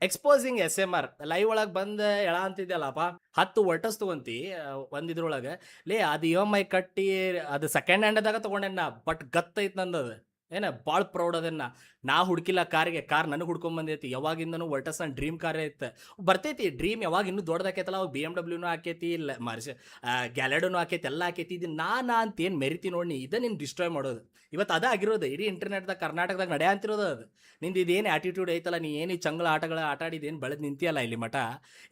Exposing SMR live ಒಳಗೆ ಬಂದು ಎಳ ಅಂತಿದ್ದಲ್ಲಪ್ಪ 10 Virtus ತೊಗೊಂತಿ ಒಂದು ಇದ್ರೊಳಗೆ ಲೇ ಅದು EMI ಕಟ್ಟಿ ಅದು ಸೆಕೆಂಡ್ ಹ್ಯಾಂಡ್ದಾಗ ತೊಗೊಂಡೆನ್ನ ಬಟ್ ಗತ್ತೈತೆ ನಂದದು ಏನ ಭಾಳ ಪ್ರೌಡ್ ಅದನ್ನ ನಾ ಹುಡುಕಿಲ್ಲ ಕಾರ್ ನನಗೆ ಹುಡ್ಕೊಂಬಂದೈತಿ ಯಾವಾಗಿಂದನೂ ವರ್ಟಸ್ ನನ್ನ ಡ್ರೀಮ್ ಕಾರ್ ಐತೆ ಬರ್ತೈತಿ ಡ್ರೀಮ್ ಯಾವಾಗ ಇನ್ನೂ ದೊಡ್ಡದಾಕೈತಲ್ಲ ಅವಾಗ BMW ಹಾಕೈತಿ ಇಲ್ಲ ಗ್ಯಾಲೆಡೋನು ಹಾಕೈತಿ ಎಲ್ಲ ಹಾಕೈತಿ ಇದು ನಾ ಅಂತ ಏನು ಮೆರಿತಿ ನೋಡಿ ಇದನ್ನ ನಿನ್ನ ಡಿಸ್ಟ್ರಾಯ್ ಮಾಡೋದು ಇವತ್ತು ಅದ ಆಗಿರೋದು ಇಡೀ ಇಂಟರ್ನೆಟ್ದಾಗ ಕರ್ನಾಟಕದಾಗ ನಡೆಯ ಅಂತಿರೋದು ಅದು ನಿಂದು ಇದೇನು ಆ್ಯಟಿಟ್ಯೂಡ್ ಐತಲ್ಲ ನೀ ಏನು ಈ ಚಂಗಳ ಆಟಗಳ ಆಟ ಆಡಿದೇನು ಬೆಳೆದು ನಿಂತಿಯಲ್ಲ ಇಲ್ಲಿ ಮಠ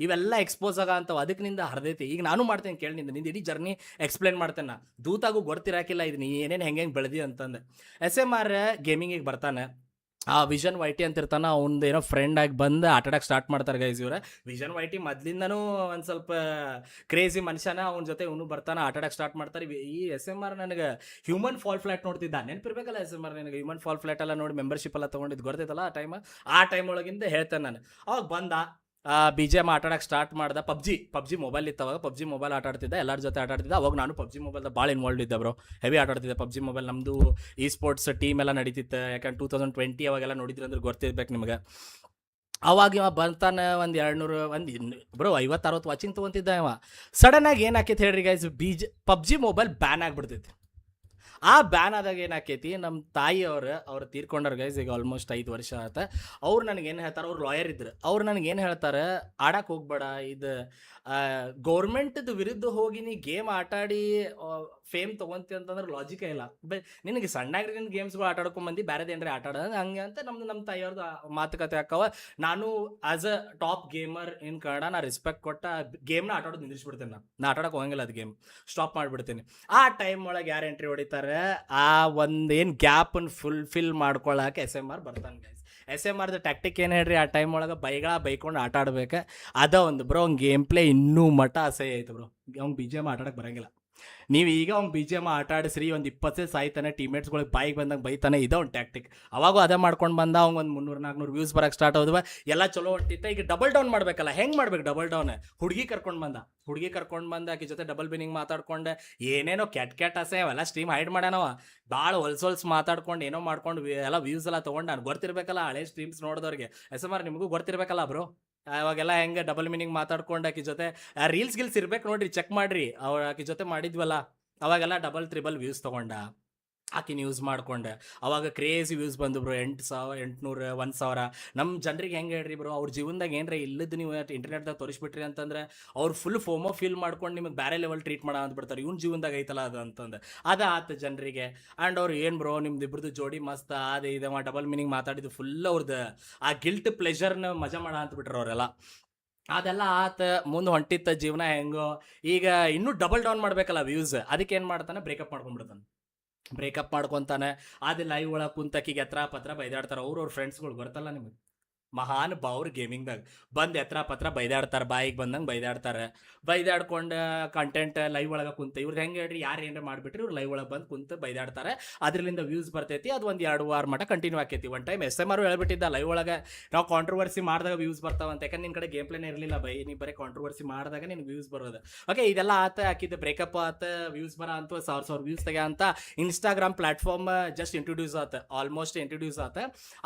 ಇವೆಲ್ಲ ಎಕ್ಸ್ಪೋಸ್ ಆಗ ಅಂತವು ಅದಕ್ಕೆ ನಿಂದ ಹರಿದೈತಿ ಈಗ ನಾನು ಮಾಡ್ತೇನೆ ಕೇಳಿ ನಿಂದ ಇಡೀ ಜರ್ನಿ ಎಕ್ಸ್ಪ್ಲೇನ್ ಮಾಡ್ತೇನೆ ನಾ ದೂತಾಗೂ ಗೊತ್ತಿರಾಕಿಲ್ಲ ಇದು ನೀ ಏನೇನು ಹೆಂಗೆ ಬೆಳೆದಿ ಅಂತಂದು SMR ಗೇಮಿಂಗಿಗೆ ಬರ್ತಾನೆ ಆ ವಿಷನ್ ವೈಟಿ ಅಂತ ಇರ್ತಾನ ಅವ್ನದು ಏನೋ ಫ್ರೆಂಡ್ ಆಗಿ ಬಂದು ಆಟಾಡಕ್ಕೆ ಸ್ಟಾರ್ಟ್ ಮಾಡ್ತಾರೆ ಗೈಸ್ ಇವ್ರೆ ವಿಷನ್ ವೈಟಿ ಮೊದ್ಲಿಂದನೂ ಒಂದು ಸ್ವಲ್ಪ ಕ್ರೇಜಿ ಮನುಷ್ಯನ ಅವ್ನ ಜೊತೆ ಇವನು ಬರ್ತಾನೆ ಆಟಾಡಕ್ಕೆ ಸ್ಟಾರ್ಟ್ ಮಾಡ್ತಾರೆ ಈ SMR ನನಗೆ ಹ್ಯೂಮನ್ ಫಾಲ್ ಫ್ಲಾಟ್ ನೋಡ್ತಿದ್ದ ನೆನಪಿರ್ಬೇಕಲ್ಲ SMR ನನಗೆ ಹ್ಯೂಮನ್ ಫಾಲ್ ಫ್ಲಾಟ್ ಎಲ್ಲ ನೋಡಿ ಮೆಂಬರ್ಶಿಪ್ ಎಲ್ಲ ತೊಗೊಂಡಿದ್ದು ಗೊತ್ತೈತಲ್ಲ ಆ ಟೈಮ್ ಒಳಗಿಂದ ಹೇಳ್ತೇನೆ ನಾನು ಅವಾಗ ಬಂದ BGM ಆಟಾಡಕ್ಕೆ ಸ್ಟಾರ್ಟ್ ಮಾಡ್ದೆ ಪಬ್ಜಿ ಮೊಬೈಲ್ ಇತ್ತು ಅವಾಗ ಪಬ್ಜಿ ಮೊಬೈಲ್ ಆಟಾಡ್ತಿದ್ದೆ ಎಲ್ಲರ ಜೊತೆ ಆಟಾಡ್ತಿದ್ದೆ ಅವಾಗ ನಾನು ಪಬ್ಜಿ ಮೊಬೈಲ್ದಾಗ ಭಾಳ ಇನ್ವಾಲ್ವ್ ಇದ್ದೆ ಬ್ರೋ ಹೆವಿ ಆಟಾಡ್ತಿದ್ದೆ ಪಬ್ಜಿ ಮೊಬೈಲ್ ನಮ್ಮದು ಈ ಸ್ಪೋರ್ಟ್ಸ್ ಟೀಮ್ ಎಲ್ಲ ನಡೀತಿತ್ತು ಯಾಕಂದ್ರೆ 2020 ಅವಾಗೆಲ್ಲ ನೋಡಿದ್ರಿ ಅಂದ್ರೆ ಗೊತ್ತಿರ್ಬೇಕು ನಿಮಗೆ ಅವಾಗ ಇವ ಬರ್ತಾನೆ ಒಂದು 200 ಬ್ರೋ 50-60 ವಾಚಿಂಗ್ ತೊಗೊಂತಿದ್ದ ಇವ ಸಡನ್ನಾಗಿ ಏನು ಹಾಕೈತೆ ಹೇಳ್ರಿ ಗೈಸ್ ಪಬ್ಜಿ ಮೊಬೈಲ್ ಬ್ಯಾನ್ ಆಗಿಬಿಡ್ತೈತಿ ಆ ಬ್ಯಾನ್ ಆದಾಗ ಏನಾಕೈತಿ ನಮ್ಮ ಅವ್ರು ತೀರ್ಕೊಂಡವ್ರು ಗೈಸ್ ಈಗ ಆಲ್ಮೋಸ್ಟ್ 5 ವರ್ಷ ಆತ ಅವ್ರು ನನಗೇನು ಹೇಳ್ತಾರೆ ಅವ್ರು ಲಾಯರ್ ಇದ್ರು ಅವ್ರು ನನಗೇನು ಹೇಳ್ತಾರೆ ಆಡಕ್ಕೆ ಹೋಗ್ಬೇಡ ಇದು ಗೌರ್ಮೆಂಟ್ದು ವಿರುದ್ಧ ಹೋಗಿ ನೀ ಗೇಮ್ ಆಟಾಡಿ ಫೇಮ್ ತೊಗೊಂತಿ ಅಂತಂದ್ರೆ ಲಾಜಿಕೇ ಇಲ್ಲ ನಿನಗೆ ಸಣ್ಣಾಗಿನ ಗೇಮ್ಸ್ಗಳು ಆಟಾಡ್ಕೊಂಬಂದು ಬೇರೆದು ಏನ್ರಿ ಆಟಾಡೋದು ಹಂಗೆ ಅಂತ ನಮ್ಮ ತಾಯಿಯವ್ರದ್ದು ಮಾತುಕತೆ ಹಾಕವ ನಾನು ಆಸ್ ಅ ಟಾಪ್ ಗೇಮರ್ ಇನ್ ಕನ್ನಡ ನಾ ರೆಸ್ಪೆಕ್ಟ್ ಕೊಟ್ಟ ಗೇಮ್ನ ಆಟಾಡೋದು ನಿಲ್ಲಿಸ್ಬಿಡ್ತೇನೆ ನಾ ಆಟಾಡಕ್ಕೆ ಹೋಗಂಗಿಲ್ಲ ಅದು ಗೇಮ್ ಸ್ಟಾಪ್ ಮಾಡಿಬಿಡ್ತೀನಿ ಆ ಟೈಮ್ ಒಳಗೆ ಯಾರು ಎಂಟ್ರಿ ಹೊಡಿತಾರೆ ಆ ಒಂದೇನು ಗ್ಯಾಪನ್ನು ಫುಲ್ಫಿಲ್ ಮಾಡ್ಕೊಳ್ಳೋಕೆ SMR ಬರ್ತಾನೆ ಗೈಸ್ SMRದ ಟ್ಯಾಕ್ಟಿಕ್ ಏನು ಹೇಳ್ರಿ ಆ ಟೈಮ್ ಒಳಗೆ ಬೈಕೊಂಡು ಆಟ ಆಡ್ಬೇಕು ಅದ ಒಂದು ಬ್ರೋ ಅವ್ನ ಗೇಮ್ ಪ್ಲೇ ಇನ್ನೂ ಮಠ ಅಸಹ್ಯ ಐತೆ ಬ್ರೋ ಅವ್ನು BGM ಆಟಾಡಕ್ಕೆ ಬರೋಂಗಿಲ್ಲ ನೀವು ಈಗ ಅವ್ನು BGM ಆಟ ಆಡಿಸ್ರಿ ಒಂದು 20 ಸಾಯ್ತಾನೆ ಟೀಮೇಟ್ಸ್ಗಳಿಗೆ ಬಾಯಿಗೆ ಬಂದಂಗೆ ಬೈತಾನೆ ಇದೇ ಒಂದು ಟ್ಯಾಕ್ಟಿಕ್ ಅವಾಗೂ ಅದೇ ಮಾಡ್ಕೊಂಡು ಬಂದ ಅವ್ನು ಒಂದು 300-400 ವ್ಯೂಸ್ ಬರೋಕ್ಕೆ ಸ್ಟಾರ್ಟ್ ಹೋದ್ವ ಎಲ್ಲ ಚಲೋ ಹೊಂಟಿತ್ತು ಈಗ ಡಬಲ್ ಡೌನ್ ಮಾಡಬೇಕಲ್ಲ ಹೆಂಗೆ ಮಾಡ್ಬೇಕು ಡಬಲ್ ಡೌನ್ ಹುಡುಗಿ ಕರ್ಕೊಂಡು ಬಂದ ಆಕೆ ಜೊತೆ ಡಬಲ್ ಬಿನಿಂಗ್ ಮಾತಾಡ್ಕೊಂಡು ಏನೇನೋ ಕೆಟ್ಟ ಆಸೆ ಅವೆಲ್ಲ ಸ್ಟ್ರೀಮ್ ಹೈಡ್ ಮಾಡ್ಯಾನವ ಭಾಳ ಹೊಲ್ಸೊಲ್ಸ್ ಮಾತಾಡ್ಕೊಂಡು ಏನೋ ಮಾಡ್ಕೊಂಡು ಎಲ್ಲ ವ್ಯೂಸ್ ಎಲ್ಲ ತೊಗೊಂಡು ನಾನು ಗೊತ್ತಿರ್ಬೇಕಲ್ಲ ಹಳೆ ಸ್ಟ್ರೀಮ್ಸ್ ನೋಡಿದವ್ರಿಗೆ SMR ನಿಮಗೂ ಗೊತ್ತಿರ್ಬೇಕಲ್ಲ ಬ್ರೋ ಅವಾಗೆಲ್ಲ ಹೆಂಗೆ ಡಬಲ್ ಮೀನಿಂಗ್ ಮಾತಾಡ್ಕೊಂಡು ಆಕಿ ಜೊತೆ ರೀಲ್ಸ್ ಇರ್ಬೇಕು ನೋಡ್ರಿ ಚೆಕ್ ಮಾಡ್ರಿ ಆಕಿ ಜೊತೆ ಮಾಡಿದ್ವಲ್ಲ ಅವಾಗೆಲ್ಲ ಡಬಲ್ ತ್ರಿಬಲ್ ವ್ಯೂಸ್ ತೊಗೊಂಡ ಆಕಿನ ಯೂಸ್ ಮಾಡ್ಕೊಂಡೆ ಅವಾಗ ಕ್ರೇಜಿ ವ್ಯೂಸ್ ಬಂದು ಬ್ರೋ 800 1,000 ನಮ್ಮ ಜನರಿಗೆ ಹೆಂಗೆ ಹೇಳ್ರಿ ಬ್ರೋ ಅವ್ರ ಜೀವನದಾಗ ಏನರ ಇಲ್ಲದ್ದು ನೀವು ಇಂಟರ್ನೆಟ್ದಾಗ ತೋರಿಸ್ಬಿಟ್ರಿ ಅಂತಂದ್ರೆ ಅವ್ರು ಫುಲ್ ಫೋಮೋ ಫೀಲ್ ಮಾಡ್ಕೊಂಡು ನಿಮಗೆ ಬೇರೆ ಲೆವೆಲ್ ಟ್ರೀಟ್ ಮಾಡೋ ಅಂದ್ಬಿಡ್ತಾರೆ ಇವ್ನ ಜೀವನದಾಗ ಐತಲ್ಲ ಅದು ಅಂತಂದು ಅದು ಆತ ಜನರಿಗೆ ಆ್ಯಂಡ್ ಅವ್ರು ಏನು ಬ್ರೋ ನಿಮ್ದು ಇಬ್ಬರದು ಜೋಡಿ ಮಸ್ತ್ ಅದು ಇದು ಡಬಲ್ ಮೀನಿಂಗ್ ಮಾತಾಡಿದ್ದು ಫುಲ್ ಅವ್ರದ್ದು ಆ ಗಿಲ್ಟ್ ಪ್ಲೆಜರ್ನ ಮಜಾ ಮಾಡೋ ಅಂತಬಿಟ್ರೆ ಅವರೆಲ್ಲ ಅದೆಲ್ಲ ಆತ ಮುಂದೆ ಹೊಂಟಿತ್ತ ಜೀವನ ಹೆಂಗೋ ಈಗ ಇನ್ನೂ ಡಬಲ್ ಡೌನ್ ಮಾಡಬೇಕಲ್ಲ ವ್ಯೂಸ್ ಅದಕ್ಕೆ ಏನು ಮಾಡ್ತಾನೆ ಬ್ರೇಕಪ್ ಮಾಡ್ಕೊತಾನೆ ಅದು ಲೈವ್ ಒಳಗೆ ಕುಂತಕಿಗೆ ಪತ್ರ ಬೈದಾಡ್ತಾರೆ ಅವ್ರ ಫ್ರೆಂಡ್ಸ್ಗಳು ಗೊತ್ತಲ್ಲ ನಿಮಗೆ ಮಹಾನ್ ಬಾವ್ರು ಗೇಮಿಂಗ್ದಾಗ ಬಂದು ಪತ್ರ ಬೈದಾಡ್ತಾರೆ ಬಾಯಿಗೆ ಬಂದಂಗೆ ಬೈದಾಡ್ಕೊಂಡು ಕಂಟೆಂಟ್ ಲೈವ್ ಒಳಗೆ ಕುಂತ ಇವ್ರದ್ದು ಹೆಂಗೆ ಹೇಳ್ರಿ ಯಾರು ಏನಾರ ಮಾಡಿಬಿಟ್ರಿ ಇವ್ರು ಲೈವ್ ಒಳಗೆ ಬಂದು ಕುಂತು ಬೈದಾಡ್ತಾರೆ ಅದರಿಂದ ವ್ಯೂಸ್ ಬರ್ತೈತಿ ಅದು ಒಂದು 2 ವಾರ ಮಟ್ಟ ಕಂಟಿನ್ಯೂ ಆಕೈತಿ ಒಂದು ಟೈಮ್ SMR ಹೇಳ್ಬಿಟ್ಟಿದ್ದ ಲೈವ್ ಒಳಗೆ ನಾವು ಕಾಂಟ್ರವರ್ಸಿ ಮಾಡಿದಾಗ ವ್ಯೂಸ್ ಬರ್ತಾವಂತ ಯಾಕಂದ್ರೆ ನಿನ್ನ ಕಡೆ ಗೇಮ್ ಪ್ಲೇನೇ ಇರಲಿಲ್ಲ ನೀ ಬರೀ ಕಾಂಟ್ರವರ್ಸಿ ಮಾಡಿದಾಗ ನಿನ್ಗೆ ವ್ಯೂಸ್ ಬರೋದು ಓಕೆ ಇದೆಲ್ಲ ಹಾಕಿದ್ದು ಬ್ರೇಕಪ್ ವ್ಯೂಸ್ ಬರೋ ಅಂತ 1,000 ವ್ಯೂಸ್ ತೆಗೆ ಅಂತ Instagram platform just almost introduce ಆತ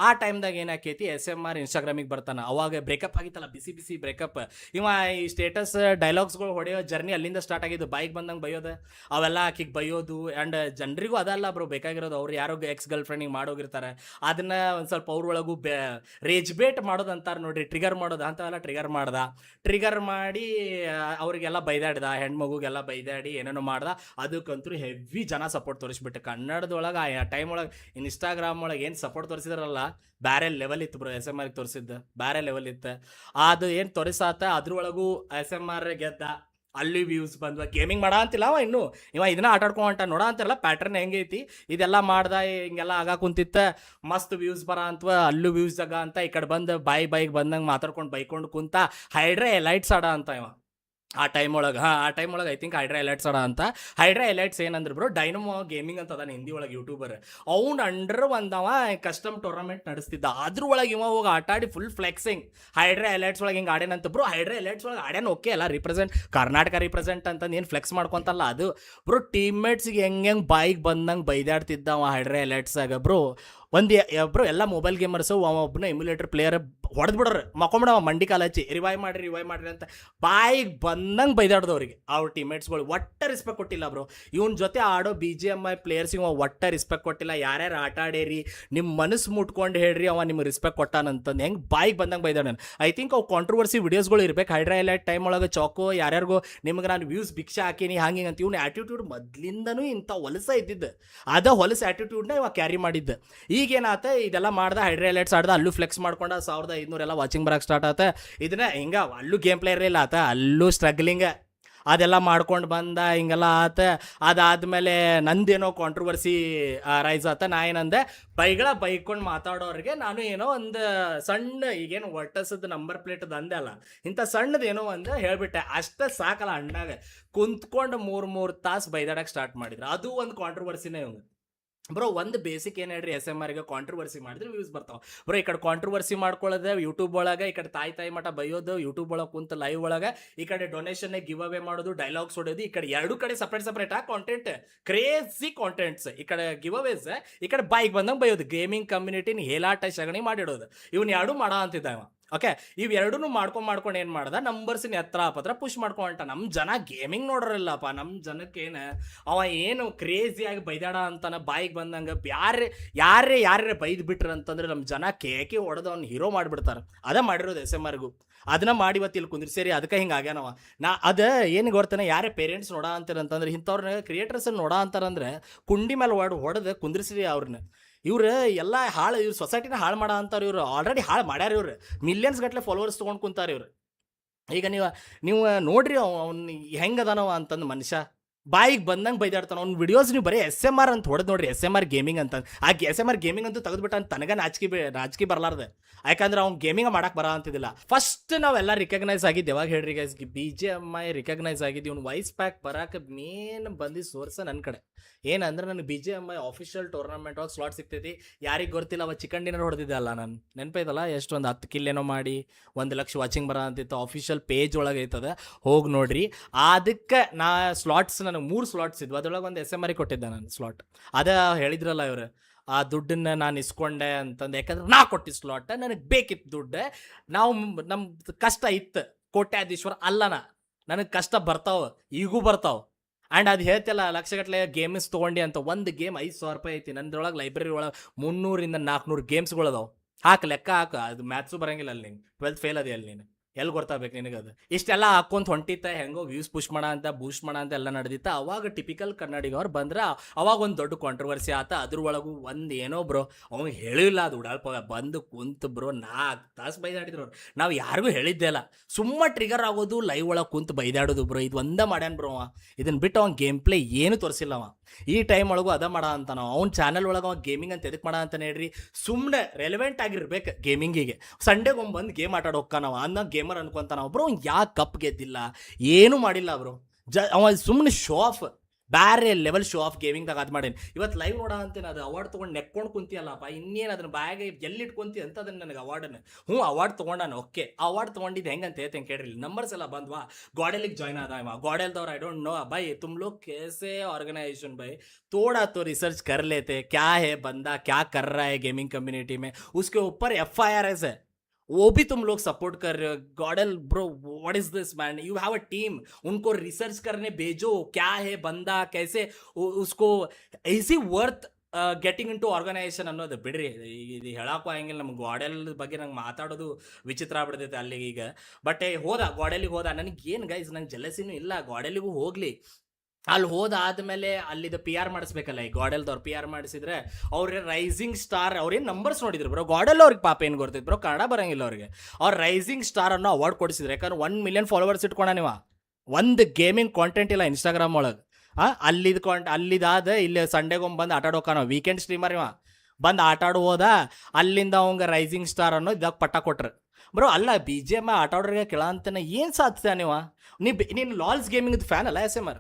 ಆ ಟೈಮ್ದಾಗ ಏನಾಕೈತಿ SMR ಇನ್ಸ್ಟಾಗ್ರಾಮಿಗೆ ಬರ್ತಾನೆ ಅವಾಗ ಬ್ರೇಕಪ್ ಆಗಿತ್ತಲ್ಲ ಬಿಸಿ ಬ್ರೇಕಪ್ ಇವ ಈ ಸ್ಟೇಟಸ್ ಡೈಲಾಗ್ಸ್ಗಳು ಹೊಡೆಯೋ ಜರ್ನಿ ಅಲ್ಲಿಂದ ಸ್ಟಾರ್ಟ್ ಆಗಿದ್ದು ಬಾಯಿಗೆ ಬಂದಂಗೆ ಬೈಯೋದು ಅವೆಲ್ಲ ಆಕಿಗೆ ಬೈಯೋದು ಆ್ಯಂಡ್ ಜನರಿಗೂ ಅದಲ್ಲ ಬ್ರೋ ಬೇಕಾಗಿರೋದು ಅವ್ರು ಯಾರೋ ಎಕ್ಸ್ ಗರ್ಲ್ ಫ್ರೆಂಡಿಗೆ ಮಾಡೋಗಿರ್ತಾರೆ ಅದನ್ನ ಒಂದು ಸ್ವಲ್ಪ ಅವ್ರೊಳಗೂ ರೇಜ್ ಬೇಟ್ ಮಾಡೋದು ಅಂತಾರೆ ನೋಡ್ರಿ ಟ್ರಿಗರ್ ಮಾಡೋದು ಅಂಥವೆಲ್ಲ ಟ್ರಿಗರ್ ಮಾಡಿ ಅವ್ರಿಗೆಲ್ಲ ಬೈದಾಡ್ದ ಹೆಣ್ಮಗುಗೆಲ್ಲ ಬೈದಾಡಿ ಏನೇನೋ ಮಾಡ್ದ ಅದಕ್ಕಂತೂ ಹೆವಿ ಜನ ಸಪೋರ್ಟ್ ತೋರಿಸ್ಬಿಟ್ಟು ಕನ್ನಡದೊಳಗೆ ಆ ಟೈಮ್ ಒಳಗೆ ಇನ್ಸ್ಟಾಗ್ರಾಮ್ ಒಳಗೆ ಏನು ಸಪೋರ್ಟ್ ತೋರಿಸಿದ್ರಲ್ಲ ಬೇರೆ ಲೆವೆಲ್ ಇತ್ತು ಬ್ರೋ SMRಗೆ ತೋರಿಸಿದ್ದು ಬೇರೆ ಲೆವೆಲ್ ಇತ್ತು ಅದು ಏನು ತೋರಿಸಾತ ಅದ್ರೊಳಗೂ SMR ಗೆದ್ದ ಅಲ್ಲಿ ವ್ಯೂಸ್ ಬಂದ್ವ ಗೇಮಿಂಗ್ ಮಾಡ ಅಂತಿಲ್ಲ ಇವ ಇದನ್ನ ಆಟಾಡ್ಕೊಂಡ ನೋಡ ಅಂತಾರಲ್ಲ ಪ್ಯಾಟ್ರನ್ ಹೆಂಗೈತಿ ಇದೆಲ್ಲ ಮಾಡ್ದ ಹಿಂಗೆಲ್ಲ ಆಗ ಕುಂತಿತ್ತ ಮಸ್ತ್ ವ್ಯೂಸ್ ಬರ ಅಂತವ ಅಲ್ಲೂ ವ್ಯೂಸ್ ಆಗ ಅಂತ ಈ ಕಡೆ ಬಂದು ಬಾಯಿಗೆ ಬಂದಂಗೆ ಮಾತಾಡ್ಕೊಂಡು ಬೈಕೊಂಡು ಕುಂತ ಹೈಡ್ರಾ ಎಲೈಟ್ಸ್ ಆಡ ಅಂತ ಇವ ಆ ಟೈಮ್ ಒಳಗೆ ಐ ಥಿಂಕ್ ಹೈಡ್ರಾ ಎಲೈಟ್ಸ್ ಅಂತ ಹೈಡ್ರಾ ಎಲೈಟ್ಸ್ ಏನಂದ್ರೆ ಬ್ರೋ ಡೈನಮೋ ಗೇಮಿಂಗ್ ಅಂತ ಅದಾನೆ ಹಿಂದಿ ಒಳಗೆ ಯೂಟ್ಯೂಬರ್ ಅವ್ನು ಅಂಡರ್ ಒಂದವ ಕಸ್ಟಮ್ ಟೂರ್ನಮೆಂಟ್ ನಡೆಸ್ತಿದ್ದ ಅದ್ರೊಳಗೆ ಇವ ಹೋಗಿ ಆಟಾಡಿ ಫುಲ್ ಫ್ಲೆಕ್ಸಿಂಗ್ ಹೈಡ್ರಾ ಎಲೈಟ್ಸ್ ಒಳಗೆ ಹಿಂಗೆ ಆಡೇನಂತ ಬ್ರೋ ಹೈಡ್ರಾ ಎಲೈಟ್ಸ್ ಒಳಗೆ ಆಡ್ಯಾನ ಓಕೆ ಅಲ್ಲ ಕರ್ನಾಟಕ ರಿಪ್ರೆಸೆಂಟ್ ಅಂತಂದು ಏನು ಫ್ಲೆಕ್ಸ್ ಮಾಡ್ಕೊಂತಲ್ಲ ಅದು ಬ್ರೋ ಟೀಮ್ಮೇಟ್ಸ್ಗೆ ಹೆಂಗೆ ಬಾಯಿಗೆ ಬಂದಂಗೆ ಬೈದಾಡ್ತಿದ್ದ ಅವ ಹೈಡ್ರಾ ಎಲೈಟ್ಸಾಗ ಬ್ರೋ ಒಂದು ಬ್ರೋ ಎಲ್ಲ ಮೊಬೈಲ್ ಗೇಮರ್ಸು ಒಬ್ಬನ ಎಮ್ಯುಲೇಟರ್ ಪ್ಲೇಯರ್ ಹೊಡೆದು ಬಿಡೋರು ಮಕ್ಕೊಂಬಿಡವ ಮಂಡಿ ಕಾಲ ಹಚ್ಚಿ ರಿವೈವ್ ಮಾಡ್ರಿ ಅಂತ ಬಾಯಿಗೆ ಬಂದಂಗೆ ಬೈದಾಡ್ದವ್ರಿಗೆ ಅವ್ರ ಟೀಮೇಟ್ಸ್ಗಳು ಒಟ್ಟ ರೆಸ್ಪೆಕ್ಟ್ ಕೊಟ್ಟಿಲ್ಲ ಬ್ರೋ. ಇವನ್ ಜೊತೆ ಆಡೋ BGMI ಪ್ಲೇಯರ್ಸಿಗೆ ಒಟ್ಟ ರೆಸ್ಪೆಕ್ಟ್ ಕೊಟ್ಟಿಲ್ಲ. ಯಾರ್ಯಾರು ಆಟ ಆಡೇರಿ ನಿಮ್ಮ ಮನಸ್ಸು ಮುಟ್ಕೊಂಡು ಹೇಳ್ರಿ ಅವ ನಿಮ್ಗೆ ರೆಸ್ಪೆಕ್ಟ್ ಕೊಟ್ಟಾನಂತಂದು ಹೆಂಗೆ ಬಾಯಿಗೆ ಬಂದಂಗೆ ಬೈದಾಡ. ಐ ಥಿಂಕ್ ಅವು ಕಾಂಟ್ರವರ್ಸಿ ವಿಡಿಯೋಸ್ಗಳು ಇರ್ಬೇಕು. ಹೈಡ್ರಾ ಹೈಲೈಟ್ ಟೈಮ್ ಒಳಗೆ ಚಾಕೋ ಯಾರ್ಯಾರಿಗೋ ನಿಮ್ಗೆ ನಾನು ವ್ಯೂಸ್ ಭಿಕ್ಷೆ ಹಾಕೀನಿ ಹಂಗೆ ಅಂತ. ಇವ್ನ ಆ್ಯಟಿಟ್ಯೂಡ್ ಮೊದ್ಲಿಂದನೂ ಇಂಥ ಹೊಲಸ ಇದ್ದಿದ್ದು, ಅದ ಹೊಲಸ ಆ್ಯಟಿಟ್ಯೂಡ್ನ ಇವಾಗ ಕ್ಯಾರಿ ಮಾಡಿದ್ದು. ಈಗೇನಾತ ಇದೆಲ್ಲ ಮಾಡ್ದ ಹೈಡ್ರಾ ಹೈಲೈಟ್ಸ್ ಆಡ್ದ, ಅಲ್ಲೂ ಫ್ಲೆಕ್ಸ್ ಮಾಡ್ಕೊಂಡ 1500 ಎಲ್ಲ ವಾಚಿಂಗ್ ಬರಕ್ಕೆ ಸ್ಟಾರ್ಟ್ ಆತ. ಇದನ್ನ ಹಿಂಗೆ ಅಲ್ಲೂ ಗೇಮ್ ಪ್ಲೇಯರ್ ಇಲ್ಲ ಆತ, ಅಲ್ಲೂ ಸ್ಟ್ರಗ್ಲಿಂಗ್ ಅದೆಲ್ಲ ಮಾಡ್ಕೊಂಡು ಬಂದ ಹಿಂಗೆಲ್ಲ ಆತ. ಅದಾದಮೇಲೆ ನಂದೇನೋ ಕಾಂಟ್ರವರ್ಸಿ ರೈಸ್ ಆತ. ನಾ ಏನಂದೆ ಬೈಕೊಂಡು ಮಾತಾಡೋರಿಗೆ ನಾನು ಏನೋ ಒಂದು ಸಣ್ಣ ಈಗೇನು ಒಟ್ಟಸದ ನಂಬರ್ ಪ್ಲೇಟದ ಅಂದೆ ಅಲ್ಲ, ಇಂಥ ಸಣ್ಣದು ಏನೋ ಒಂದು ಹೇಳ್ಬಿಟ್ಟೆ ಅಷ್ಟೇ ಸಾಕಲ್ಲ. ಅಣ್ಣಾಗ ಕುಂತ್ಕೊಂಡು 3 ತಾಸು ಬೈದಾಡಕ್ಕೆ ಸ್ಟಾರ್ಟ್ ಮಾಡಿದ್ರು. ಅದು ಒಂದು ಕಾಂಟ್ರವರ್ಸಿನೇ ಇವಂಗ ಬ್ರೋ. ಒಂದು ಬೇಸಿಕ್ ಏನು ಹೇಳ್ರಿ, SMRಗೆ ಕಾಂಟ್ರವರ್ಸಿ ಮಾಡಿದ್ರೆ ವ್ಯೂಸ್ ಬರ್ತಾವೆ ಬ್ರೋ. ಈ ಕಡೆ ಕಾಂಟ್ರವರ್ಸಿ ಮಾಡ್ಕೊಳ್ಳೋದು ಯೂಟ್ಯೂಬ್ ಒಳಗೆ, ಈ ಕಡೆ ತಾಯಿ ಮಠ ಬೈಯೋದು ಯೂಟ್ಯೂಬ್ ಒಳಗೆ ಕುಂತ ಲೈವ್ ಒಳಗೆ, ಈ ಕಡೆ ಡೊನೇಷನ್ ಗಿವ್ ಅವೇ ಮಾಡೋದು, ಡೈಲಾಗ್ಸ್ ಹೊಡೋದು. ಈ ಕಡೆ ಎರಡು ಕಡೆ ಸಪ್ರೇಟ್ ಕಾಂಟೆಂಟ್, ಕ್ರೇಜಿ ಕಾಂಟೆಂಟ್ಸ್. ಈ ಕಡೆ ಗಿವ್ ಅವೇಸ್, ಈ ಕಡೆ ಬೈಕ್ ಬಂದಂಗೆ ಬೈಯೋದು, ಗೇಮಿಂಗ್ ಕಮ್ಯುನಿಟಿನ ಹೇಲಾಟ ಶಗಣಿ ಮಾಡಿಡೋದು. ಇವ್ನು ಎರಡು ಮಾಡೋ ಅಂತಿದ್ದ ಇವ. ಓಕೆ, ಇವೆರಡೂ ಮಾಡ್ಕೊಂಡು ಏನು ಮಾಡ್ದ, ನಂಬರ್ಸಿನ ಎತ್ತರ ಪುಷ್ ಮಾಡ್ಕೊಂಡ. ನಮ್ಮ ಜನ ಗೇಮಿಂಗ್ ನೋಡ್ರಲ್ಲಪ್ಪ, ನಮ್ಮ ಜನಕ್ಕೇನು ಅವ ಏನು ಕ್ರೇಜಿಯಾಗಿ ಬೈದಾಡ ಅಂತಾನ ಬಾಯಿಗೆ ಬಂದಂಗೆ. ಯಾರೇ ಬೈದು ಬಿಟ್ರು ಅಂತಂದ್ರೆ ನಮ್ಮ ಜನ ಕೇಕಿ ಹೊಡೆದು ಅವ್ನು ಹೀರೋ ಮಾಡಿಬಿಡ್ತಾರೆ. ಅದೇ ಮಾಡಿರೋದು SMRಗೂ. ಅದನ್ನ ಮಾಡಿ ಇವತ್ತು ಇಲ್ಲಿ ಕುಂದ್ರಿ ಸೇರಿ ಅದಕ್ಕೆ ಹಿಂಗೆ ಆಗ್ಯಾನವ. ಅದು ಏನು ಗೊತ್ತಾನೆ, ಯಾರೇ ಪೇರೆಂಟ್ಸ್ ನೋಡ ಅಂತಾರಂತಂದ್ರೆ ಇಂಥವ್ರನ್ನ ಕ್ರಿಯೇಟರ್ಸನ್ನು ನೋಡ ಅಂತಾರಂದ್ರೆ ಕುಂಡಿ ಮೇಲೆ ಹೊಡೆದು ಕುಂದ್ರಿಸ್ರಿ ಅವ್ರನ್ನ. ಇವ್ರು ಎಲ್ಲ ಇವ್ರು ಸೊಸೈಟಿನ ಹಾಳು ಮಾಡೋ ಅಂತಾರೆ. ಇವ್ರು ಆಲ್ರೆಡಿ ಹಾಳು ಮಾಡ್ಯಾರ. ಇವ್ರು ಮಿಲಿಯನ್ಸ್ ಗಟ್ಟಲೆ ಫಾಲೋವರ್ಸ್ ತೊಗೊಂಡು ಕುಂತಾರೆ ಇವ್ರು. ಈಗ ನೀವು ನೋಡ್ರಿ ಅವ್ನು ಹೆಂಗದಾನವ ಅಂತಂದು ಮನುಷ್ಯ ಬಾಯಿಗೆ ಬಂದಂಗೆ ಬೈದಾಡ್ತಾನೆ. ಅವ್ನ ವಿಡಿಯೋಸ್ ನೀವು ಬರೀ SMR ಅಂತ ಹೊಡೆದು ನೋಡ್ರಿ, SMR ಗೇಮಿಂಗ್ ಅಂತ. ಆ SMR ಗೇಮಿಂಗ್ ಅಂತೂ ತೆಗೆದ್ಬಿಟ್ಟ ಅಂತ ತನಗ ನಾಚಿಕೆ ಬರಲಾರ್ದೆ. ಯಾಕಂದ್ರೆ ಅವ್ನು ಗೇಮಿಂಗ್ ಮಾಡಕ್ಕೆ ಬರ ಅಂತಿದ್ದಿಲ್ಲ. ಫಸ್ಟ್ ನಾವೆಲ್ಲ ರಿಕಗ್ನೈಸ್ ಆಗಿದ್ದು ಯಾವಾಗ ಹೇಳ್ರಿ ಗೈಸ್, BGMI ರಿಕಗ್ನೈಸ್ ಆಗಿದ್ದು. ಇವ್ನು ವಾಯ್ಸ್ ಪ್ಯಾಕ್ ಬರೋಕೆ ಮೇನ್ ಬಂದಿದ್ದು ಸೋರ್ಸ ನನ್ನ ಕಡೆ. ಏನಂದ್ರೆ ನನಗೆ BGMI ಆಫಿಷಿಯಲ್ ಟೂರ್ನಮೆಂಟ್ ಒಳಗೆ ಸ್ಲಾಟ್ ಸಿಗ್ತೈತಿ. ಯಾರಿಗೆ ಗೊತ್ತಿಲ್ಲ, ಅವ ಚಿಕನ್ ಡಿನ್ನರ್ ಹೊಡೆದಿದ್ದೆ ಅಲ್ಲ ನಾನು, ನೆನಪೈತಲ್ಲ, ಎಷ್ಟೊಂದು 10 ಕಿಲ್ ಏನೋ ಮಾಡಿ 1 ಲಕ್ಷ ವಾಚಿಂಗ್ ಬರ ಅಂತಿತ್ತು. ಆಫಿಷಿಯಲ್ ಪೇಜ್ ಒಳಗೆ ಐತದ, ಹೋಗಿ ನೋಡ್ರಿ. ಅದಕ್ಕೆ ನಾ ಸ್ಲಾಟ್ಸ್ ನನಗೆ 3 ಸ್ಲಾಟ್ಸ್ ಇದ್ವು, ಅದ್ರೊಳಗೆ ಒಂದು SMR ಕೊಟ್ಟಿದ್ದೆ ನಾನು ಸ್ಲಾಟ್. ಅದೇ ಹೇಳಿದ್ರಲ್ಲ ಇವರು, ಆ ದುಡ್ಡನ್ನ ನಾನು ಇಸ್ಕೊಂಡೆ ಅಂತಂದು. ಯಾಕಂದ್ರೆ ನಾ ಕೊಟ್ಟಿದ್ದ ಸ್ಲಾಟ್ ನನಗೆ ಬೇಕಿತ್ತು ದುಡ್ಡು. ನಮ್ಮ ಕಷ್ಟ ಇತ್ತು, ಕೋಟ್ಯಾಧೀಶ್ವರ ಅಲ್ಲನ, ನನಗೆ ಕಷ್ಟ ಬರ್ತಾವೆ, ಈಗೂ ಬರ್ತಾವೆ. ಆ್ಯಂಡ್ ಅದು ಹೇಳ್ತಿಲ್ಲ ಲಕ್ಷಗಟ್ಟಲೆ ಗೇಮ್ಸ್ ತೊಗೊಂಡು ಅಂತ. ಒಂದು ಗೇಮ್ 5,000 ರೂಪಾಯಿ ಐತಿ. ನಂದ್ರೊಳಗೆ ಲೈಬ್ರರಿ ಒಳಗೆ 300 ಇಂದ 400 ಗೇಮ್ಸ್ಗಳದಾವೆ. ಲೆಕ್ಕ ಹಾಕು, ಅದು ಮ್ಯಾಥ್ಸು ಬರೋಂಗಿಲ್ಲ ಅಲ್ಲಿ. ನೀನು 12th ಫೇಲ್ ಅದೇ ಅಲ್ಲಿ ನೀನು, ಎಲ್ಲಿ ಗೊತ್ತಾಗಬೇಕು ನಿನಗದು. ಇಷ್ಟೆಲ್ಲ ಹಾಕೊಂತ ಹೊಂಟಿತ್ತ, ಹೆಂಗೋ ವ್ಯೂಸ್ ಬೂಸ್ಟ್ ಮಾಡ ಅಂತ ಎಲ್ಲ ನಡೆದಿತ್ತ. ಅವಾಗ ಟಿಪಿಕಲ್ ಕನ್ನಡಿಗವ್ರು ಬಂದ್ರೆ ಅವಾಗ ಒಂದು ದೊಡ್ಡ ಕಾಂಟ್ರವರ್ಸಿ ಆತ. ಅದ್ರೊಳಗೂ ಒಂದು ಏನೋ ಬ್ರೋ ಅವ್ನು ಹೇಳಿಲ್ಲ, ಅದು ಉಡಾಳ್ಪ ಬಂದು ಕುಂತು ಬ್ರೋ 4 ತಾಸು ಬೈದಾಡಿದ್ರು ಅವ್ರು. ನಾವು ಯಾರಿಗೂ ಹೇಳಿದ್ದೆ ಅಲ್ಲ, ಸುಮ್ಮ ಟ್ರಿಗರ್ ಆಗೋದು, ಲೈವ್ ಒಳಗೆ ಕುಂತು ಬೈದಾಡೋದು ಬ್ರೋ. ಇದು ಒಂದೇ ಮಾಡ್ಯಾನ ಬ್ರೋ ಅವ. ಇದನ್ನ ಬಿಟ್ಟು ಅವ್ನು ಗೇಮ್ ಪ್ಲೇ ಏನು ತೋರಿಸಿಲ್ಲ ಅವ. ಈ ಟೈಮ್ ಒಳಗೂ ಅದ ಮಾಡ ಅಂತ ನಾವು ಅವ್ನ ಚಾನಲ್ ಒಳಗೆ ಅವ ಗೇಮಿಂಗ್ ಅಂತ ಎದಕ್ಕೆ ಮಾಡ ಅಂತ ಹೇಳ್ರಿ, ಸುಮ್ಮನೆ ರೆಲೆವೆಂಟ್ ಆಗಿರ್ಬೇಕು ಗೇಮಿಂಗಿಗೆ. ಸಂಡೇಗೆ ಬಂದು ಗೇಮ್ ಆಟಾಡೋ ಹೋಗ್ಕಾನವ ಅನ್ನೋ ಗೇಮರ್ ಅನ್ಕೊಂತ ನಾವು ಬ್ರೋ. ಯಾಕೆ ಕಪ್ ಗೆದ್ದಿಲ್ಲ, ಏನೂ ಮಾಡಿಲ್ಲ ಬ್ರೋ. ಅವ ಸುಮ್ಮನೆ ಶೋ ಆಫ್, ಬೇರೆ ಲೆವೆಲ್ ಶೋ ಆಫ್ ಗೇಮಿಂಗ್ದಾಗ ಅದು ಮಾಡೇನಿ. ಇವತ್ತು ಲೈವ್ ನೋಡ ಅಂತೇನೆ, ಅದು ಅವಾರ್ಡ್ ತೊಗೊಂಡು ನೆಕ್ಕೊಂಡು ಕುಂತಿಯಲ್ಲಪ್ಪ, ಇನ್ನೇನು ಅದನ್ನ ಬ್ಯಾಗೆ ಎಲ್ಲಿ ಇಟ್ಕೊಂತಿ ಅಂತ ಅದನ್ನ ನನಗೆ ಅವಾರ್ಡನ್ನು. ಅವಾರ್ಡ್ ತೊಗೊಂಡಾನು. ಓಕೆ, ಅವಾರ್ಡ್ ತೊಗೊಂಡಿದ್ದು ಹೆಂಗೆ ಅಂತ ಹೇಳ್ತೇನೆ ಕೇಳ್ರಿ. ನಂಬರ್ಸ್ ಎಲ್ಲ ಬಂದ್ವಾ, ಗಾಡೆಲಿಗೆ ಜಾಯ್ನ್ ಆದ ಇವ. ಗಾಡೆಲ್ದವ್ರು ಐ ಡೋಂಟ್ ನೋ भाई, तुम लोग कैसे ऑर्गेनाइजेशन भाई, थोड़ा तो रिसर्च कर लेते, क्या है बंदा, क्या कर रहा है गेमिंग कम्युनिटी में, उसके ऊपर FIRs है, वो भी तुम लोग सपोर्ट कर रहे हो. गॉडल bro, what is this man, you have a team, उनको रिसर्च करने भेजो, क्या है बंदा, कैसे उसको इसी worth getting into organisation ಅನ್ನೋದು ಬಿಡ್ರಿ. ಇದು ಹೇಳಕ್ಕೂ ಹಂಗಿಲ್ಲ. ನಮ್ಗೆ ಗಾಡೆಲ್ ಬಗ್ಗೆ ನಂಗೆ ಮಾತಾಡೋದು ವಿಚಿತ್ರ ಆಗ್ಬಿಡ್ತೈತೆ ಅಲ್ಲಿಗೆ ಈಗ. ಬಟ್ ಗಾಡೆಲಿಗೆ ಹೋದ, ನನಗೇನು ಗೈಸ್, ನಂಗೆ ಜಲಸಿನೂ ಇಲ್ಲ. ಗಾಡೆಲಿಗೂ ಹೋಗ್ಲಿ, ಅಲ್ಲಿ ಹೋದಾದ್ಮೇಲೆ ಅಲ್ಲಿದ್ದು PR ಮಾಡಿಸ್ಬೇಕಲ್ಲ. ಈ ಗಾಡೆಲ್ದವ್ರು PR ಮಾಡಿಸಿದ್ರೆ ಅವ್ರಿಗೆ ರೈಸಿಂಗ್ ಸ್ಟಾರ್, ಅವ್ರೇನು ನಂಬರ್ಸ್ ನೋಡಿದ್ರು ಬ್ರೋ. ಗಾಡೆಲ್ ಅವ್ರಿಗೆ ಪಾಪ ಏನು ಗೊತ್ತೈತೆ ಬ್ರೋ, ಕನ್ನಡ ಬರೋಂಗಿಲ್ಲ ಅವ್ರಿಗೆ. ಅವ್ರು ರೈಸಿಂಗ್ ಸ್ಟಾರ್ ಅನ್ನೋ ಅವಾರ್ಡ್ ಕೊಡಿಸಿದ್ರು. ಯಾಕಂದ್ರೆ 1 ಮಿಲಿಯನ್ ಫಾಲೋವರ್ಸ್ ಇಟ್ಕೊಂಡ ನೀವು. ಒಂದು ಗೇಮಿಂಗ್ ಕಾಂಟೆಂಟ್ ಇಲ್ಲ ಇನ್ಸ್ಟಾಗ್ರಾಮ್ ಒಳಗೆ. ಅಲ್ಲಿದಾದ ಇಲ್ಲಿ ಸಂಡೇಗೊಮ್ಮೆ ಬಂದು ಆಟಾಡೋಕ ನಾವು ವೀಕೆಂಡ್ ಸ್ಟ್ರೀಮರ್ ಇವ ಬಂದು ಆಟಾಡು ಹೋದ. ಅಲ್ಲಿಂದ ಅವಂಗೆ ರೈಸಿಂಗ್ ಸ್ಟಾರ್ ಅನ್ನೋ ಇದಾಗ ಪಟ್ಟ ಕೊಟ್ರು ಬ್ರೋ. ಅಲ್ಲ BGMI ಆಟಾಡ್ರಿಗೆ ಕೇಳ ಅಂತಾನೆ ಏನು ಸಾಧ್ಯ ನೀವು? ನೀನು ಲಾಲ್ಸ್ ಗೇಮಿಂಗ್ ಫ್ಯಾನ್ ಅಲ್ಲ SMR?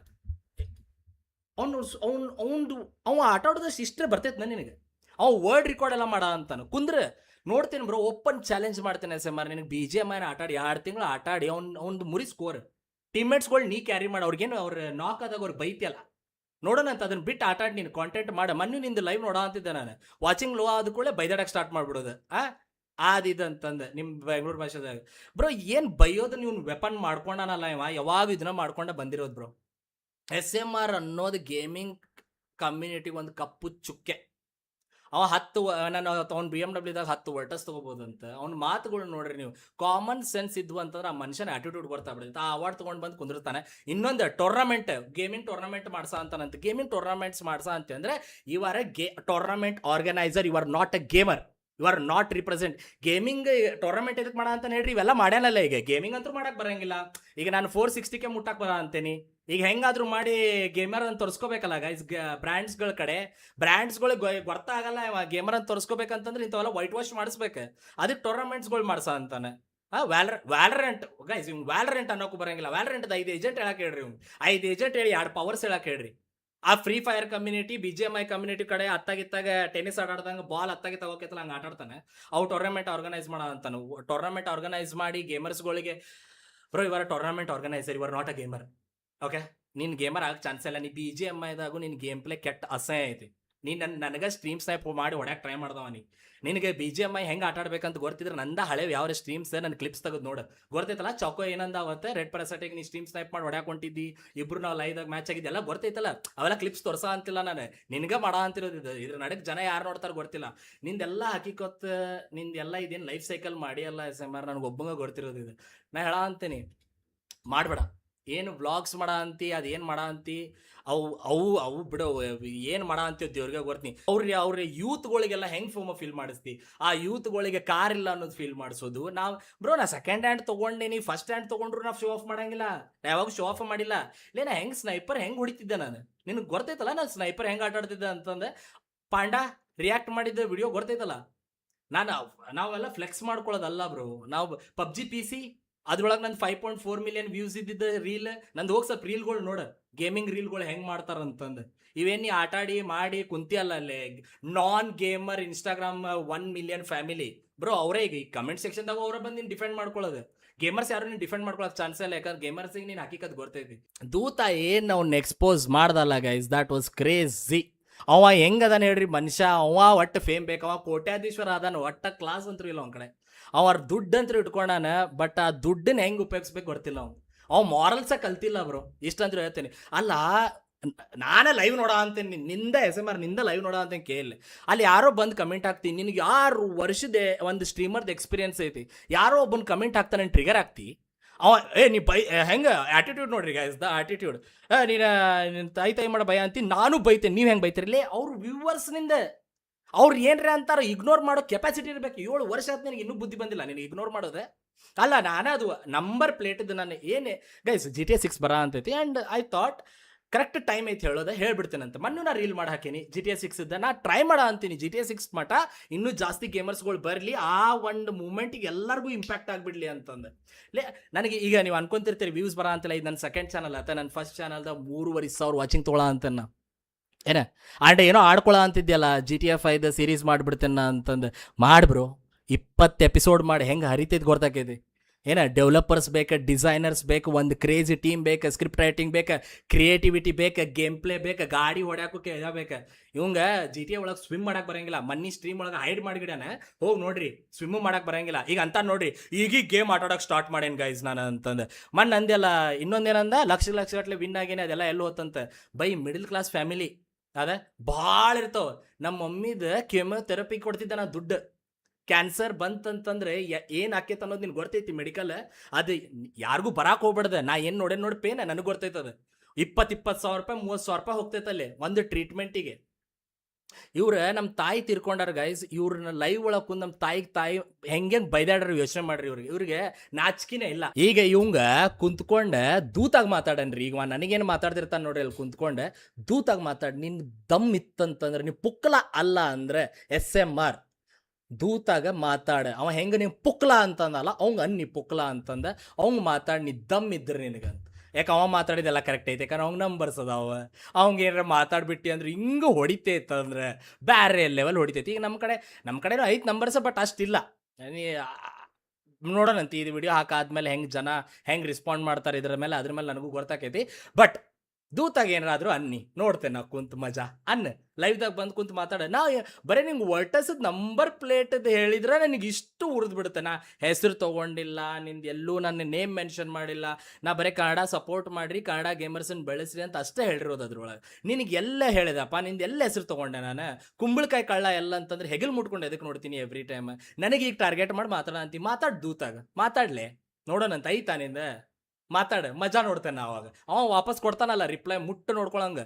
ಅವ ಆಟ ಆಡೋದಷ್ಟು ಇಷ್ಟೇ ಬರ್ತೈತೆ ನಿನಗೆ. ಅವ ವರ್ಡ್ ರೆಕಾರ್ಡ್ ಎಲ್ಲ ಮಾಡ ಅಂತಾನೆ ಕುಂದ್ರೆ ನೋಡ್ತೀನಿ ಬ್ರೋ. ಓಪನ್ ಚಾಲೆಂಜ್ ಮಾಡ್ತೇನೆ SMR, ನಿನಗೆ BGMI ಆಟಾಡಿ 2 ತಿಂಗಳು ಆಟಾಡಿ ಅವ್ನು ಮುರಿ ಸ್ಕೋರ್ ಟೀಮ್ಮೇಟ್ಸ್ಗಳು ನೀ ಕ್ಯಾರಿ ಮಾಡಿ. ಅವ್ರಿಗೇನು ಅವ್ರು ನಾಕ್ ಆದಾಗ ಅವ್ರು ಬೈತಿಯಲ್ಲ, ನೋಡೋಣ ಅಂತ ಅದನ್ನ ಬಿಟ್ಟು ಆಟ ಆಡಿ ನೀನು ಕಾಂಟೆಂಟ್ ಮಾಡ. ಮೊನ್ನೆ ನಿಂದು ಲೈವ್ ನೋಡೋ ಅಂತಿದ್ದೆ ನಾನು. ವಾಚಿಂಗ್ ಲೋ ಆದ ಕೂಡಲೇ ಬೈದಾಡಕ್ಕೆ ಸ್ಟಾರ್ಟ್ ಮಾಡ್ಬಿಡೋದು. ಆದಿದು ಅಂತಂದು ನಿಮ್ಮ ಬೆಂಗಳೂರು ಭಾಷೆದಾಗ. ಬ್ರೋ ಏನು ಬೈಯೋದು ನೀವು ವೆಪನ್ ಮಾಡ್ಕೊಂಡನಲ್ಲ ಇವ, ಯಾವಾಗ ಇದನ್ನ ಮಾಡ್ಕೊಂಡ ಬಂದಿರೋದು ಬ್ರೋ. SMR ಅನ್ನೋದು ಗೇಮಿಂಗ್ ಕಮ್ಯುನಿಟಿಗೆ ಒಂದು ಕಪ್ಪು ಚುಕ್ಕೆ. ಅವ ನಾನು ಅವ್ನು BMW 10 ವರ್ಟಸ್ ತೊಗೋಬೋದಂತ. ಅವ್ನ ಮಾತುಗಳು ನೋಡ್ರಿ ನೀವು, ಕಾಮನ್ ಸೆನ್ಸ್ ಇದ್ವು ಅಂತಂದ್ರೆ ಆ ಮನುಷ್ಯನ ಆಟಿಟ್ಯೂಡ್ ಗೊತ್ತಾಗ್ಬಿಡುತ್ತೆ. ಆ ಅವಾರ್ಡ್ ತೊಗೊಂಡು ಬಂದು ಕುಂದಿರ್ತಾನೆ. ಇನ್ನೊಂದು ಟೂರ್ನಮೆಂಟ್, ಗೇಮಿಂಗ್ ಟೂರ್ನಮೆಂಟ್ ಮಾಡ್ಸ ಅಂತಾನಂತ. ಗೇಮಿಂಗ್ ಟೂರ್ನಮೆಂಟ್ಸ್ ಮಾಡ್ಸ ಅಂತಂದ್ರೆ ಇವರ tournament organiser, you are not a gamer, you are not represent. Gaming tournament ಎದಕ್ಕೆ ಮಾಡ ಅಂತ ಹೇಳ್ರಿ, ಇವೆಲ್ಲ ಮಾಡ್ಯಾನಲ್ಲ. ಈಗ ಗೇಮಿಂಗ್ ಅಂತೂ ಮಾಡಕ್ಕೆ ಬರಂಗಿಲ್ಲ. ಈಗ ನಾನು 460ಕ್ಕೆ ಮುಟ್ಟಕ್ಕೆ ಬರ ಅಂತೇನಿ. ಈಗ ಹೆಂಗಾದ್ರೂ ಮಾಡಿ ಗೇಮರ್ ಅಂತ ತೋರಿಸ್ಕೋಬೇಕಲ್ಲ ಗೈಸ್. ಬ್ರ್ಯಾಂಡ್ಸ್ಗಳ ಕಡೆ ಬ್ರ್ಯಾಂಡ್ಸ್ಗಳಿಗೆ ಗೊತ್ತಾಗಲ್ಲ ಇವ ಗೇಮರ್ ಅಂತ ತೋರಿಸ್ಕೋಬೇಕಂತಂದ್ರೆ ಇಂಥವೆಲ್ಲ ವೈಟ್ ವಾಶ್ ಮಾಡಿಸ್ಬೇಕು. ಅದಕ್ಕೆ ಟೂರ್ನಮೆಂಟ್ಸ್ಗಳು ಮಾಡ್ಸ ಅಂತಾನೆ. ವ್ಯಾಲರೆಂಟ್ ಗೈಸ್, ಇವ್ನು ವ್ಯಾಲರೆಂಟ್ ಅನ್ನೋಕ್ಕೂ ಬರಂಗಿಲ್ಲ. ವ್ಯಾಲರೆಂಟ್ 5 ಏಜೆಂಟ್ ಹೇಳಕ್ಕೆ ಹೇಳ್ರಿ, ಇವ್ನು 5 ಏಜೆಂಟ್ ಹೇಳಿ 2 ಪವರ್ಸ್ ಹೇಳಕ್ಕೆ ಹೇಳ್ರಿ. ಆ free fire community, BGMI community ಕಡೆ ಅತ್ತಾಗಿತ್ತಾಗ ಟೆನ್ನಿಸ್ ಆಟಾಡ್ದಂಗೆ ಬಾಲ್ ಅತ್ತಾಗಿ ತಗೋಕೈತಲ್ಲ ಹಂಗೆ ಆಟಾಡ್ತಾನೆ. ಅವು ಟೂರ್ನಮೆಂಟ್ ಆರ್ಗನೈಸ್ ಮಾಡೋ ಅಂತಾನು. ಟೂರ್ನಮೆಂಟ್ ಆರ್ಗನೈಸ್ ಮಾಡಿ ಗೇಮರ್ಸ್ಗಳಿಗೆ, ಬ್ರೋ ಇವರ ಟೂರ್ನಮೆಂಟ್ ಆರ್ಗನೈಸರ್, ಇವರ್ ನಾಟ್ ಅ ಗೇಮರ್. ಓಕೆ, ನೀನು ಗೇಮರ್ ಆಗಕ್ಕೆ ಚಾನ್ಸ್ ಇಲ್ಲ. ನೀ BGMIದಾಗೂ ನಿನ್ನ ಗೇಮ್ ಪ್ಲೇ ಕೆಟ್ಟ ಅಸಹ್ಯ ಐತಿ. ನೀನು ನನಗೆ ಸ್ಟ್ರೀಮ್ ಸ್ನೈಪ್ ಮಾಡಿ ಹೊಡ್ಯಾಕೆ ಟ್ರೈ ಮಾಡ್ದವ. ನಿನಗೆ BGMI ಹೆಂಗೆ ಆಟ ಆಡ್ಬೇಕಂತ ಗೊತ್ತಿದ್ರೆ ನಂದ ಹಳೆ ಯಾವ ಸ್ಟ್ರೀಮ್ಸ್ ನನ್ನ ಕ್ಲಿಪ್ಸ್ ತೆಗೆದು ನೋಡು, ಗೊತ್ತೈತಲ್ಲ. ಚೌಕೋ ಏನಂದ ಅವತ್ತೆ ರೆಡ್ ಪ್ಯಾರಾಸೈಟಿಗೆ ನೀ ಸ್ಟ್ರೀಮ್ ಸ್ನೈಪ್ ಮಾಡಿ ಹೊಡ್ಯಾಕೆ ಹೊಂಟಿದ್ದಿ, ಇಬ್ರು ನಾವು ಲೈವ್ದಾಗ ಮ್ಯಾಚ್ ಆಗಿದ್ದೆಲ್ಲ ಗೊತ್ತೈತಲ್ಲ. ಅವೆಲ್ಲ ಕ್ಲಿಪ್ಸ್ ತೋರ್ಸ ಅಂತಿಲ್ಲ ನಾನು, ನಿನಗೆ ಮಾಡ ಅಂತಿರೋದು. ಇದ್ರ ನಡಕ್ಕೆ ಜನ ಯಾರು ನೋಡ್ತಾರೆ ಗೊತ್ತಿಲ್ಲ. ನಿಂದೆಲ್ಲ ಹಾಕಿಕೊತ್ತ, ನಿಂದೆಲ್ಲ ಇದೇನು ಲೈಫ್ ಸೈಕಲ್ ಮಾಡಿ ಅಲ್ಲ SMR, ನನಗೆ ಒಬ್ಬಂಗ ಗೊತ್ತಿರೋದು ಇದು. ನಾ ಹೇಳ ಅಂತೀನಿ, ಮಾಡಬೇಡ. ಏನು ವ್ಲಾಗ್ಸ್ ಮಾಡ ಅಂತಿ, ಅದೇನು ಮಾಡ ಅಂತಿ, ಅವು ಬಿಡೋ, ಏನು ಮಾಡ ಅಂತೀವಿ ದೇವ್ರಿಗೆ ಗೊರ್ತೀನಿ. ಅವ್ರ ಯೂತ್ಗಳಿಗೆಲ್ಲ ಹೆಂಗೆ ಫೀಲ್ ಮಾಡಿಸ್ತಿ, ಆ ಯೂತ್ಗಳಿಗೆ ಕಾರ್ ಇಲ್ಲ ಅನ್ನೋದು ಫೀಲ್ ಮಾಡಿಸೋದು. ನಾವು ಬ್ರೋ, ನಾ ಸೆಕೆಂಡ್ ಹ್ಯಾಂಡ್ ತೊಗೊಂಡೇನಿ, ಫಸ್ಟ್ ಹ್ಯಾಂಡ್ ತೊಗೊಂಡ್ರು ನಾವು ಶೋ ಆಫ್ ಮಾಡಂಗಿಲ್ಲ. ನಾ ಯಾವಾಗ ಶೋ ಆಫ್ ಮಾಡಿಲ್ಲ. ಇಲ್ಲ ನಾ ಹೆಂಗೆ ಸ್ನೈಪರ್ ಹೆಂಗೆ ಹೊಡಿತಿದ್ದೆ ನಾನು, ನಿನಗೆ ಗೊತ್ತೈತಲ್ಲ ನಾನು ಸ್ನೈಪರ್ ಹೆಂಗೆ ಆಟ ಆಡ್ತಿದ್ದೆ ಅಂತಂದೆ. ಪಾಂಡಾ ರಿಯಾಕ್ಟ್ ಮಾಡಿದ್ದ ವಿಡಿಯೋ ಗೊತ್ತೈತಲ್ಲ. ನಾವೆಲ್ಲ ಫ್ಲೆಕ್ಸ್ ಮಾಡ್ಕೊಳ್ಳೋದಲ್ಲ ಬ್ರೋ. ನಾವು PUBG PC ಅದ್ರೊಳಗೆ ನಂದು 5.4 ಮಿಲಿಯನ್ ವ್ಯೂಸ್ ಇದ್ದಿದ್ದ ರೀಲ್ ನಂದು. ಹೋಗಿ ಸ್ವಲ್ಪ ರೀಲ್ಗಳು ನೋಡ, ಗೇಮಿಂಗ್ ರೀಲ್ಗಳು ಹೆಂಗೆ ಮಾಡ್ತಾರಂತಂದು. ಇವೇನು ಆಟ ಆಡಿ ಮಾಡಿ ಕುಂತಿ ಅಲ್ಲ ಅಲ್ಲೇ. ನಾನ್ gamer Instagram 1 million family bro, ಅವರೇ ಈಗ ಈ ಕಮೆಂಟ್ ಸೆಕ್ಷನ್ದಾಗ ಅವರ ಬಂದು ನೀನು ಡಿಫೆಂಡ್ ಮಾಡ್ಕೊಳ್ಳೋದು. ಗೇಮರ್ಸ್ ಯಾರು ನೀನು ಡಿಫೆಂಡ್ ಮಾಡ್ಕೊಳಕ್ಕೆ ಚಾನ್ಸ್ ಇಲ್ಲ, ಯಾಕಂದ್ರೆ ಗೇಮರ್ಸಿಗೆ ನೀನು ಹಾಕಿಕತ್ ಗೊತ್ತೈತಿ. ದೂತ ಏನು ಅವ್ನ ಎಕ್ಸ್ಪೋಸ್ ಮಾಡ್ದಲ್ಲ ಗೈಸ್, ದ್ಯಾಟ್ ವಾಸ್ ಕ್ರೇಜಿ. ಅವ ಹೆಂಗದಾನ ಹೇಳ್ರಿ ಮನುಷ್ಯ, ಅವ ಒಟ್ಟು ಫೇಮ್ ಬೇಕು. ಅವ ಕೋಟ್ಯಾಧೀಶ್ವರ ಅದಾನ, ಒಟ್ಟ ಕ್ಲಾಸ್ ಅಂತೂ ಇಲ್ಲ ಅವ್ನ ಕಡೆ. ಅವ್ರ ದುಡ್ಡು ಅಂತ ಇಟ್ಕೊಂಡಾನ, ಬಟ್ ಆ ದುಡ್ಡನ್ನ ಹೆಂಗೆ ಉಪಯೋಗಿಸ್ಬೇಕು ಗೊತ್ತಿಲ್ಲ. ಅವ್ ಮಾರಲ್ಸ ಕಲ್ತಿಲ್ಲ ಬ್ರೋ, ಇಷ್ಟಂದ್ರೂ ಹೇಳ್ತೇನೆ. ಅಲ್ಲ, ನಾನೇ ಲೈವ್ ನೋಡೋ ಅಂತೀನಿ, ನಿಂದ SMR ನಿಂದ ಲೈವ್ ನೋಡೋ ಅಂತ ಕೇಳಿ ಅಲ್ಲಿ ಯಾರೋ ಬಂದು ಕಮೆಂಟ್ ಹಾಕ್ತೀನಿ. ನಿನಗೆ 6 ವರ್ಷದ ಒಂದು ಸ್ಟ್ರೀಮರ್ದು ಎಕ್ಸ್ಪೀರಿಯನ್ಸ್ ಐತಿ, ಯಾರೋ ಒಬ್ಬನ ಕಮೆಂಟ್ ಹಾಕ್ತಾನೆ, ಟ್ರಿಗರ್ ಆಗ್ತಿ. ಅವ ನೀ ಹೆಂಗೆ ಆಟಿಟ್ಯೂಡ್ ನೋಡ್ರಿ ಗೈಸ್, ದ ಆಟಿಟ್ಯೂಡ್. ನೀನು ತಾಯಿ ಮಾಡೋ ಭಯ ಅಂತೀನಿ, ನಾನು ಬೈತೇನೆ, ನೀವು ಹೆಂಗೆ ಬೈತಿರಲಿ. ಅವ್ರ ವ್ಯೂವರ್ಸ್ನಿಂದ ಅವ್ರು ಏನ್ರ ಅಂತಾರೆ ಇಗ್ನೋರ್ ಮಾಡೋ ಕೆಪಾಸಿಟಿ ಇರಬೇಕು. 7 ವರ್ಷ ಆಯ್ತು ನಿನಗೆ ಇನ್ನೂ ಬುದ್ಧಿ ಬಂದಿಲ್ಲ, ನಿನಗೆ ಇಗ್ನೋರ್ ಮಾಡೋದೆ ಅಲ್ಲ. ನಾನೇ ಅದು ನಂಬರ್ ಪ್ಲೇಟಿದ್ದು ನಾನು ಏನೇ ಗೈಸ್ GTA 6 ಬರ ಅಂತೈತಿ. And I thought correct time ಐತಿ ಹೇಳೋದೆ, ಹೇಳ್ಬಿಡ್ತೇನೆ ಅಂತ. ಮೊನ್ನೆ ನಾ ರೀಲ್ ಮಾಡಿ ಹಾಕೀನಿ GTA 6 ಇದ್ದ. ನಾ ಟ್ರೈ ಮಾಡೋ ಅಂತೀನಿ GTA 6 ಮಟ ಇನ್ನೂ ಜಾಸ್ತಿ ಗೇಮರ್ಸ್ಗಳು ಬರಲಿ, ಆ ಒಂದು ಮೂಮೆಂಟಿಗೆ ಎಲ್ಲರಿಗೂ ಇಂಪ್ಯಾಕ್ಟ್ ಆಗಿಬಿಡ್ಲಿ ಅಂತಂದು. ನನಗೆ ಈಗ ನೀವು ಅನ್ಕೊಂತಿರ್ತೀರಿ ವ್ಯೂಸ್ ಬರ ಅಂತಲ್ಲ, ಇದು ನನ್ನ ಸೆಕೆಂಡ್ ಚಾನಲ್ ಆತ. ನನ್ನ ಫಸ್ಟ್ ಚಾನಲ್ದಾಗ 3,500 ವಾಚಿಂಗ್ ತೊಗೊಳ ಅಂತ ನಾ ಏನೋ ಆಡ್ಕೊಳ ಅಂತಿದ್ಯಲ್ಲ, GTA 5 ಸೀರೀಸ್ ಮಾಡಿಬಿಡ್ತೇನೆ ಅಂತಂದು. ಮಾಡ್ಬ್ರೋ, 20 ಎಪಿಸೋಡ್ ಮಾಡಿ ಹೆಂಗೆ ಹರಿತೈದು ಗೊತ್ತಾಕೈತಿ. ಡೆವಲಪರ್ಸ್ ಬೇಕು, ಡಿಸೈನರ್ಸ್ ಬೇಕು, ಒಂದು ಕ್ರೇಜಿ ಟೀಮ್ ಬೇಕು, ಸ್ಕ್ರಿಪ್ಟ್ ರೈಟಿಂಗ್ ಬೇಕು, ಕ್ರಿಯೇಟಿವಿಟಿ ಬೇಕು, ಗೇಮ್ ಪ್ಲೇ ಬೇಕು, ಗಾಡಿ ಹೊಡ್ಯಾಕೋಕೆ ಬೇಕು. ಇವಂಗ GTA ಒಳಗೆ ಸ್ವಿಮ್ ಮಾಡಕ್ಕೆ ಬರಂಗಿಲ್ಲ. ಮನ್ನಿ ಸ್ಟ್ರೀಮ್ ಒಳಗೆ ಹೈಡ್ ಮಾಡಿಗಿಡ್ಯಾನ, ಹೋಗಿ ನೋಡ್ರಿ, ಸ್ವಿಮ್ಮು ಮಾಡಕ್ಕೆ ಬರಂಗಿಲ್ಲ. ಈಗ ಅಂತ ನೋಡ್ರಿ, ಈಗೀಗ ಗೇಮ್ ಆಟಾಡೋಕೆ ಸ್ಟಾರ್ಟ್ ಮಾಡೇನು ಗೈಸ್ ನಾನು ಅಂತಂದು. ಮೊನ್ನೆ ಅಂದೆಲ್ಲ ಇನ್ನೊಂದೇನಂದ, ಲಕ್ಷ ಗಟ್ಟಲೆ ವಿನ್ ಆಗೇನೆ, ಅದೆಲ್ಲ ಎಲ್ಲೋ ಹೋತಂತ. ಬೈ ಮಿಡಲ್ ಕ್ಲಾಸ್ ಫ್ಯಾಮಿಲಿ ಅದೇ ಭಾಳ ಇರ್ತಾವ. ನಮ್ಮ ಮಮ್ಮಿದ ಕೆಮೊಥೆರಪಿ ಕೊಡ್ತಿದ್ದ ನಾ ದುಡ್ಡು. ಕ್ಯಾನ್ಸರ್ ಬಂತಂತಂದ್ರೆ ಏನು ಆಕೈತೆ ಅನ್ನೋದು ನಿನ್ಗೆ ಗೊತ್ತೈತಿ. ಮೆಡಿಕಲ್ ಅದು ಯಾರಿಗೂ ಬರಾಕ್ ಹೋಗ್ಬಾರ್ದು. ನಾ ಏನು ನೋಡಿ ಪೇನ ನನಗೆ ಗೊತ್ತೈತದ. 20,000 ರೂಪಾಯಿ 30,000 ರೂಪಾಯಿ ಹೋಗ್ತೈತಲ್ಲಿ ಒಂದು ಟ್ರೀಟ್ಮೆಂಟಿಗೆ. ಇವ್ರ ನಮ್ಮ ತಾಯಿ ತೀರ್ಕೊಂಡಾರ ಗೈಸ್. ಇವ್ರನ್ನ ಲೈವ್ ಒಳಗೆ ಕುಂದು ನಮ್ಮ ತಾಯಿ ಹೆಂಗೆ ಬೈದಾಡ್ರಿ ಯೋಚನೆ ಮಾಡ್ರಿ. ಇವ್ರಿಗೆ ನಾಚಿಕೆನೇ ಇಲ್ಲ. ಈಗ ಇವಂಗ ಕುಂತ್ಕೊಂಡ ದೂತಾಗ ಮಾತಾಡನ್ರಿ. ಈಗ ನನಗೇನು ಮಾತಾಡ್ತಿರ್ತಾನೆ ನೋಡ್ರಿ, ಅಲ್ಲಿ ಕುಂತ್ಕೊಂಡೆ ದೂತಾಗ ಮಾತಾಡಿ. ನಿನ್ ದಮ್ ಇತ್ತಂತಂದ್ರೆ, ನೀವು ಪುಕ್ಲ ಅಲ್ಲ ಅಂದ್ರೆ SMR ದೂತಾಗ ಮಾತಾಡ. ಅವ ಹೆಂಗೆ ನೀವು ಪುಕ್ಲ ಅಂತಂದಲ್ಲ, ಅವಂಗ ಅನ್ನಿ ಪುಕ್ಲ ಅಂತಂದ. ಅವಂಗ ಮಾತಾಡಿ, ನೀ ದಮ್ ಇದ್ರಿ ನಿನಗಂತ. ಯಾಕೆ ಅವ ಮಾತಾಡಿದೆಲ್ಲ ಕರೆಕ್ಟ್ ಐತೆ, ಯಾಕಂದ್ರೆ ಅವ್ನ ನಂಬರ್ಸ್ ಅದಾವ. ಅವಂಗೆ ಏನಾರ ಮಾತಾಡ್ಬಿಟ್ಟು ಅಂದ್ರೆ ಹಿಂಗೆ ಹೊಡಿತೈತಂದ್ರೆ ಬ್ಯಾರೆ ಲೆವೆಲ್ ಹೊಡಿತೈತಿ. ಈಗ ನಮ್ಮ ಕಡೆನೂ 5 ನಂಬರ್ಸ್, ಬಟ್ ಅಷ್ಟಿಲ್ಲ. ನೋಡೋಣಂತ ಇದು ವಿಡಿಯೋ ಹಾಕಾದ್ಮೇಲೆ ಹೆಂಗೆ ಜನ ಹೆಂಗೆ ರೆಸ್ಪಾಂಡ್ ಮಾಡ್ತಾರೆ ಅದ್ರ ಮೇಲೆ ನನಗೂ ಗೊತ್ತಾಕೈತಿ. ಬಟ್ ದೂತಾಗ ಏನಾದ್ರು ಅನ್ನಿ ನೋಡ್ತೇನೆ ನಾ ಕುಂತ ಮಜಾ ಅನ್ನ ಲೈವ್ದಾಗ ಬಂದು ಕುಂತ ಮಾತಾಡ ನಾ ಬರೀ ನಿಂಗೆ ವರ್ಟಸದ ನಂಬರ್ ಪ್ಲೇಟ್ ಹೇಳಿದ್ರೆ ನನಗೆ ಇಷ್ಟು ಉರಿದು ಬಿಡುತ್ತೆ. ನಾ ಹೆಸರು ತೊಗೊಂಡಿಲ್ಲ, ನಿಂದು ಎಲ್ಲೂ ನನ್ನ ನೇಮ್ ಮೆನ್ಷನ್ ಮಾಡಿಲ್ಲ, ನಾ ಬರೀ ಕನ್ನಡ ಸಪೋರ್ಟ್ ಮಾಡ್ರಿ, ಕನ್ನಡ ಗೇಮರ್ಸನ್ನ ಬೆಳೆಸ್ರಿ ಅಂತ ಅಷ್ಟೇ ಹೇಳಿರೋದು ಅದ್ರೊಳಗೆ. ನಿನಗೆ ಎಲ್ಲ ಹೇಳಿದಪ್ಪ, ನಿಂದು ಎಲ್ಲ ಹೆಸರು ತೊಗೊಂಡೆ ನಾನು, ಕುಂಬಳಕಾಯಿ ಕಳ್ಳ ಎಲ್ಲ ಅಂತಂದ್ರೆ ಹೆಗಲ್ ಮುಟ್ಕೊಂಡು ಎದಕ್ಕೆ ನೋಡ್ತೀನಿ ಎವ್ರಿ ಟೈಮ್. ನನಗೆ ಈಗ ಟಾರ್ಗೆಟ್ ಮಾಡಿ ಮಾತಾಡ ಅಂತೀವಿ, ಮಾತಾಡ್ ದೂತಾಗ ಮಾತಾಡ್ಲೆ ನೋಡೋಣಂತ ಐತಾ ನಿಂದ ಮಾತಾಡ ಮಜಾ ನೋಡ್ತೇನೆ ನಾ. ಅವಾಗ ಅವ ವಾಪಸ್ ಕೊಡ್ತಾನಲ್ಲ ರಿಪ್ಲೈ ಮುಟ್ಟು ನೋಡ್ಕೊಳಂಗ.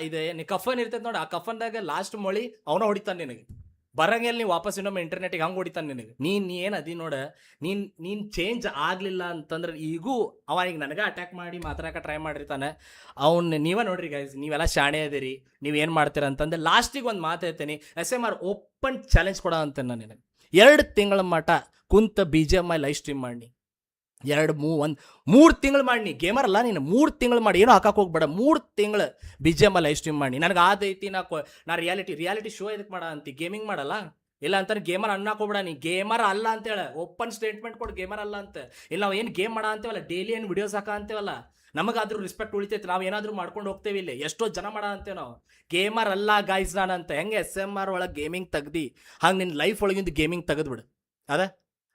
ಇದೆ ನೀ ಕಫನ್ ಇರ್ತೈತೆ ನೋಡಿ, ಆ ಕಫನ್ದಾಗ ಲಾಸ್ಟ್ ಮೊಳಿ ಅವನ ಹೊಡಿತಾನೆ ನಿನಗೆ. ಬರಂಗೆಲ್ಲ ನೀವು ವಾಪಸ್ ಇನ್ನೊಮ್ಮೆ ಇಂಟರ್ನೆಟಿಗೆ ಹಂಗೆ ಹೊಡಿತಾನೆ ನಿನಗೆ. ನೀನು ಏನು ಅದಿ ನೋಡ, ನೀನು ಚೇಂಜ್ ಆಗಲಿಲ್ಲ ಅಂತಂದ್ರೆ ಈಗೂ ಅವ ಈಗ ನನಗೆ ಅಟ್ಯಾಕ್ ಮಾಡಿ ಮಾತಾಡಕ್ಕೆ ಟ್ರೈ ಮಾಡಿರ್ತಾನೆ. ಅವ್ನು ನೀವೇ ನೋಡ್ರಿ ಗೈಸ್, ನೀವೆಲ್ಲ ಶಾಣೆ ಅದಿರಿ, ನೀವೇನು ಮಾಡ್ತೀರ ಅಂತಂದ್ರೆ ಲಾಸ್ಟಿಗೆ ಒಂದು ಮಾತು ಹೇಳ್ತೀನಿ, SMR ಓಪನ್ ಚಾಲೆಂಜ್ ಕೊಡೋ ಅಂತೇನೆ ನಾನು ನಿನಗೆ. 2 ತಿಂಗಳ ಮಟ ಕುಂತ BGMI ಲೈವ್ ಸ್ಟ್ರೀಮ್ ಮಾಡಿ, 3 ತಿಂಗಳು ಮಾಡಿ. ಗೇಮರ್ ಅಲ್ಲ ನೀನು, 3 ತಿಂಗಳು ಮಾಡಿ, ಏನೋ ಹಾಕಕ್ಕೆ ಹೋಗ್ಬೇಡ. 3 ತಿಂಗಳು BGMI ಲೈವ್ ಸ್ಟ್ರೀಮ್ ಮಾಡಿ. ನನಗೆ ಆದೈತಿ, ನಾ ರಿಯಾಲಿಟಿ ಶೋ ಇದಕ್ಕೆ ಮಾಡ ಅಂತಿ, ಗೇಮಿಂಗ್ ಮಾಡಲ್ಲ. ಇಲ್ಲ ಅಂತಾರೆ ಗೇಮರ್ ಅನ್ನಕ್ಕೆ ಹೋಗ್ಬೇಡ, ನೀ ಗೇಮರ್ ಅಲ್ಲ ಅಂತೇಳ, ಓಪನ್ ಸ್ಟೇಟ್ಮೆಂಟ್ ಕೊಡು ಗೇಮರ್ ಅಲ್ಲ ಅಂತ. ಇಲ್ಲ ನಾವು ಏನು ಗೇಮ್ ಮಾಡ ಅಂತೇವಲ್ಲ, ಡೈಲಿ ಏನು ವಿಡಿಯೋಸ್ ಹಾಕ ಅಂತೇವಲ್ಲ, ನಮಗಾದ್ರೂ ರೆಸ್ಪೆಕ್ಟ್ ಉಳಿತೈತೆ, ನಾವು ಏನಾದರೂ ಮಾಡ್ಕೊಂಡು ಹೋಗ್ತೇವೆ. ಇಲ್ಲಿ ಎಷ್ಟೋ ಜನ ಮಾಡ ಅಂತೇವೆ ನಾವು. ಗೇಮರ್ ಅಲ್ಲ ಗಾಯ್ಸ್ ನಾನಂತ. ಹೆಂಗೆ SMR ಒಳಗೆ ಗೇಮಿಂಗ್ ತೆಗ್ದು ಹಂಗೆ ನಿನ್ನ ಲೈಫ್ ಒಳಗಿಂದ ಗೇಮಿಂಗ್ ತೆಗೆದ್ಬಿಡು.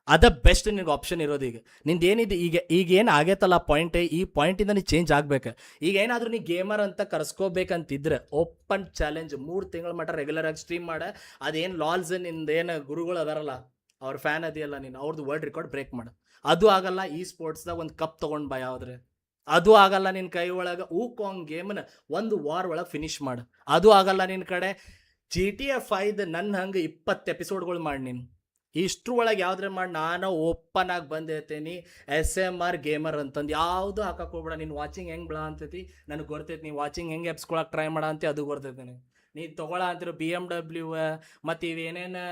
ಅದ ಬೆಸ್ಟ್ ನಿನಗೆ ಆಪ್ಷನ್ ಇರೋದು. ಈಗ ನಿಂದು ಏನಿದೆ ಈಗ ಏನು ಆಗೈತಲ್ಲ ಪಾಯಿಂಟ್, ಈ ಪಾಯಿಂಟಿಂದ ನೀ ಚೇಂಜ್ ಆಗ್ಬೇಕು. ಈಗ ಏನಾದರೂ ನೀ ಗೇಮರ್ ಅಂತ ಕರ್ಸ್ಕೋಬೇಕಂತಿದ್ರೆ ಓಪನ್ ಚಾಲೆಂಜ್ 3 ತಿಂಗಳ ಮಟ್ಟ ರೆಗ್ಯುಲರ್ ಆಗಿ ಸ್ಟ್ರೀಮ್ ಮಾಡ. ಅದೇನು ಲಾಲ್ಸ್ ನಿಂದೇನು ಗುರುಗಳು ಅದಾರಲ್ಲ, ಅವ್ರ ಫ್ಯಾನ್ ಅದೆಯಲ್ಲ ನೀನು, ಅವ್ರದ್ದು ವರ್ಲ್ಡ್ ರೆಕಾರ್ಡ್ ಬ್ರೇಕ್ ಮಾಡು. ಅದು ಆಗಲ್ಲ. ಈ ಸ್ಪೋರ್ಟ್ಸ್ದಾಗ ಒಂದು ಕಪ್ ತೊಗೊಂಡು ಬಾ ಯಾವ್ದ್ರೆ, ಅದು ಆಗಲ್ಲ. ನಿನ್ನ ಕೈ ಒಳಗೆ ಊಕಾಂಗ್ ಗೇಮ್ನ 1 ವಾರ ಒಳಗೆ ಫಿನಿಶ್ ಮಾಡು. ಅದು ಆಗಲ್ಲ. ನಿನ್ನ ಕಡೆ GTA 5 ನನ್ನ ಹಂಗೆ 20 ಎಪಿಸೋಡ್ಗಳು ಮಾಡಿ. ನೀನು ಇಷ್ಟ್ರ ಒಳಗೆ ಯಾವ್ದ್ರೆ ಮಾಡಿ, ನಾನು ಓಪನ್ ಆಗಿ ಬಂದಿರ್ತೀನಿ SMR ಗೇಮರ್ ಅಂತಂದು. ಯಾವುದು ಹಾಕಕ್ಕೆ ಹೋಗ್ಬೇಡ. ನೀನು ವಾಚಿಂಗ್ ಹೆಂಗೆ ಬಿಡ ಅಂತೈತಿ ನನಗೆ ಗೊತ್ತೈತಿ, ನೀ ವಾಚಿಂಗ್ ಹೆಂಗೆ ಎಪ್ಸ್ಕೊಳಕ್ಕೆ ಟ್ರೈ ಮಾಡ ಅಂತ ಅದು ಗೊತ್ತೈತಿ. ನೀ ತೊಗೊಳ ಅಂತಿರೋ BMW ಮತ್ತು ಇವೇನೇನು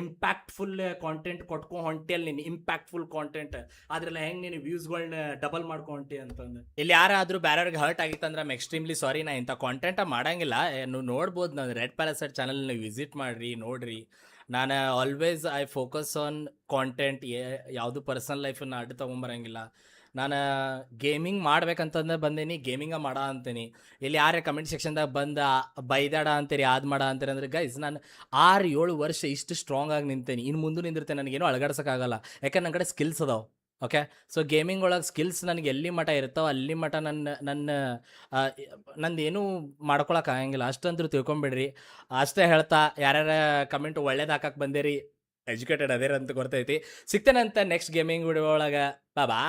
ಇಂಪ್ಯಾಕ್ಟ್ಫುಲ್ ಕಾಂಟೆಂಟ್ ಕೊಟ್ಕೊ ಹೊಂಟಿಯಲ್ಲಿ, ನೀನು ಇಂಪ್ಯಾಕ್ಟ್ಫುಲ್ ಕಾಂಟೆಂಟ್ ಅದ್ರೆಲ್ಲ ಹೆಂಗೆ ನೀನು ವ್ಯೂಸ್ಗಳನ್ನ ಡಬಲ್ ಮಾಡ್ಕೊಂಟಿ ಅಂತಂದು. ಇಲ್ಲಿ ಯಾರಾದರೂ ಬೇರೆಯವ್ರಿಗೆ ಹರ್ಟ್ ಆಗಿತ್ತಂದ್ರೆ ಐಮ್ ಎಕ್ಸ್ಟ್ರೀಮ್ಲಿ ಸಾರಿ. ನಾ ಇಂಥ ಕಾಂಟೆಂಟ ಮಾಡಂಗಿಲ್ಲ. ನೀವು ನೋಡ್ಬೋದು, ನಾನು ರೆಡ್ ಪ್ಯಾರಾಸೈಟ್ ಚಾನಲ್ ನೀವು ವಿಸಿಟ್ ಮಾಡಿರಿ, ನೋಡ್ರಿ. ನಾನು always I focus on content. ಯಾವುದು ಪರ್ಸನಲ್ ಲೈಫನ್ನು ಅಡ್ಡ ತೊಗೊಂಬರಂಗಿಲ್ಲ. ನಾನು ಗೇಮಿಂಗ್ ಮಾಡ್ಬೇಕಂತಂದ್ರೆ ಬಂದೀನಿ, ಗೇಮಿಂಗ ಮಾಡ ಅಂತೀನಿ. ಇಲ್ಲಿ ಯಾರೇ ಕಮೆಂಟ್ ಸೆಕ್ಷನ್ದಾಗ ಬಂದು ಬೈದಾಡ ಅಂತೀರಿ, ಅದು ಮಾಡ ಅಂತೀರಿ ಅಂದ್ರೆ ಗೈಸ್, ನಾನು 6-7 ವರ್ಷ ಇಷ್ಟು ಸ್ಟ್ರಾಂಗ್ ಆಗಿ ನಿಂತೇನೆ. ಇನ್ನು ಮುಂದೆ ನಿಂದಿರ್ತೇನೆ, ನನಗೇನು ಅಳಗಾಡ್ಸೋಕ್ಕಾಗಲ್ಲ. ಯಾಕಂದ್ರೆ ನನ್ನ ಕಡೆ ಸ್ಕಿಲ್ಸ್ ಅದಾವೆ. ಓಕೆ, ಸೊ ಗೇಮಿಂಗ್ ಒಳಗೆ ಸ್ಕಿಲ್ಸ್ ನನಗೆ ಎಲ್ಲಿ ಮಟ್ಟ ಇರ್ತಾವೆ ಅಲ್ಲಿ ಮಟ್ಟ ನಂದೇನು ಮಾಡ್ಕೊಳಕ್ಕೆ ಆಗಂಗಿಲ್ಲ. ಅಷ್ಟಂದ್ರೂ ತಿಳ್ಕೊಂಬಿಡ್ರಿ. ಅಷ್ಟೇ ಹೇಳ್ತಾ, ಯಾರ್ಯಾರ ಕಮೆಂಟ್ ಒಳ್ಳೇದು ಹಾಕಕ್ಕೆ ಬಂದಿರಿ, ಎಜುಕೇಟೆಡ್ ಅದೇರ ಅಂತ ಗೊತ್ತೈತಿ. ಸಿಗ್ತೇನೆ ಅಂತ ನೆಕ್ಸ್ಟ್ ಗೇಮಿಂಗ್ ವಿಡಿಯೋ ಒಳಗೆ. ಬಾ.